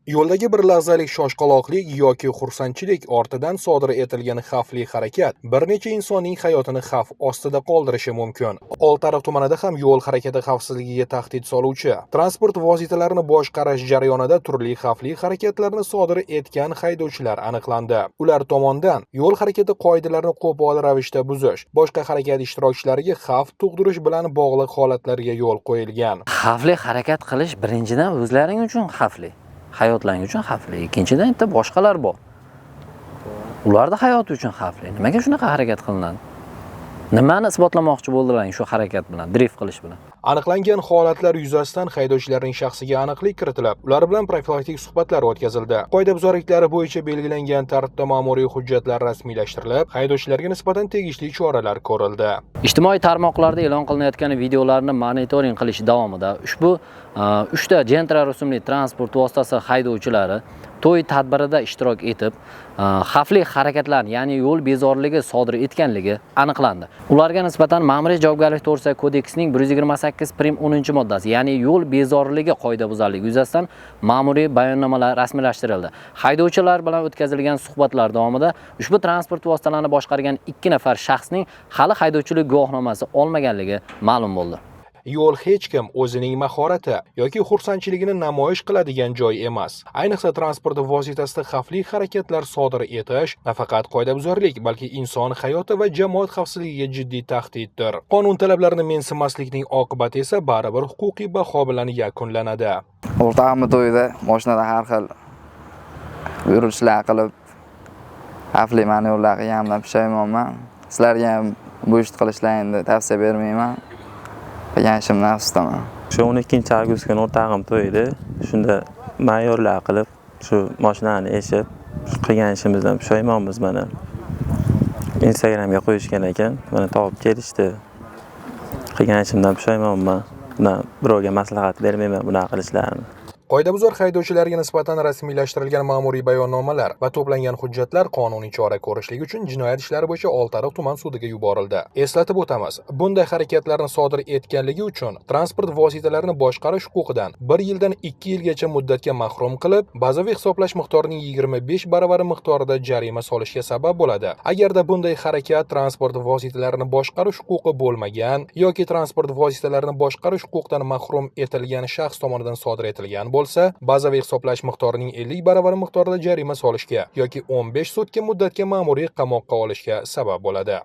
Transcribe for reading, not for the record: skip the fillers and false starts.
Yo'ldagi bir lahzalik shoshqaloqlik yoki xursandchilik ortidan sodir etilgan xavfli harakat bir necha insonning hayotini xavf ostida qoldirishi mumkin. Oltiariq tumanida ham yo'l harakati xavfsizligiga tahdid soluvchi transport vositalarini boshqarish jarayonida turli xavfli harakatlarni sodir etgan haydovchilar aniqlandi. Ular tomonidan yo'l harakati qoidalarini qo'pol ravishda buzish, boshqa harakat ishtirokchilariga xavf tug'dirish bilan bog'liq holatlarga yo'l qo'yilgan. Xavfli harakat qilish birinchidan o'zlaring uchun xavfli. Hayotlaring uchun xavfli. Ikkinchidan bitta boshqalar bor. Ularda hayoti uchun xavfli. Nimaga shunaqa harakat qilinadi? Nimani isbotlamoqchi bo'ldilar shu harakat bilan, drift qilish bilan? Aniqlangan holatlar yuzasidan haydovchilarning shaxsiga aniqlik kiritilib, ular bilan profilaktik suhbatlar o'tkazildi. Qoidabuzarliklari bo'yicha belgilangan tartibda ma'muriy hujjatlar rasmiylashtirilib, haydovchilarga nisbatan tegishli choralar ko'rildi. Ijtimoiy tarmoqlarda e'lon qilinayotgan videolarni monitoring qilish davomida ushbu 3 ta Gentra rusumli transport vositasi haydovchilari to'y tadbirida ishtirok etib, xavfli harakatlarni, ya'ni yo'l bezorligi sodir etganligi aniqlandi. Ularga nisbatan Ma'muriy javobgarlik to'g'risidagi kodeksining 128-10-moddasi, ya'ni yo'l bezorligi qoidabuzarligi yuzasidan ma'muriy bayonnomalar rasmiylashtirildi. Haydovchilar bilan o'tkazilgan suhbatlar davomida ushbu transport vositalarini boshqargan 2 nafar shaxsning hali haydovchilik guvohnomasi olmaganligi ma'lum bo'ldi. Yo'l hech kim o'zining mahorati yoki xursandchiligini namoyish qiladigan joy emas. Ayniqsa transport vositasida xavfli harakatlar sodir etish nafaqat qoidabuzarlik, balki inson hayoti va jamoat xavfsizligiga jiddiy tahdiddir. Qonun talablarini mensimaslikning oqibati esa baribir huquqiy baho bilan yakunlanadi. O'rtog'imni to'yida mashinada har xil yurilishlar qilib, xavfli manevrlar qilganimdan pushaymonman. Sizlarga ham bu ishni qilishlarni tavsiya bermayman. Qilgan ishimdan afsusdaman. Shu 12-avgust kuni o'rtog'im to'ydi. Shunda mayorlar qilib, shu mashinani eshib, qilgan ishimizdan pushaymonmiz mana. Instagramga qo'yishgan ekan, mana topib kelishdi. Qilgan ishimdan pushaymonman. Buni birovga maslahat bermayman bunaqa qilishlarni. Qoidabuzar haydovchilarga nisbatan rasmiylashtirilgan ma'muriy bayonnomalar va to'plangan hujjatlar qonuniy chora ko'rishlik uchun jinoyat ishlari bo'yicha Oltiariq tuman sudiga yuborildi. Eslatib o'tamiz, bunday harakatlarni sodir etganligi uchun transport vositalarini boshqarish huquqidan 1 yildan 2 yilgacha muddatga mahrum qilib, bazaviy hisoblash miqdorining 25 baravari miqdorida jarima solishga sabab bo'ladi. Agarda bunday harakat transport vositalarini boshqarish huquqi bo'lmagan yoki transport vositalarini boshqarish huquqidan mahrum etilgan shaxs tomonidan sodir etilgan bo'lsa, bazaviy hisoblash miqdorining 50 baravari miqdorida jarima solishga yoki 15 sutka muddatga ma'muriy qamoqqa olishga sabab bo'ladi.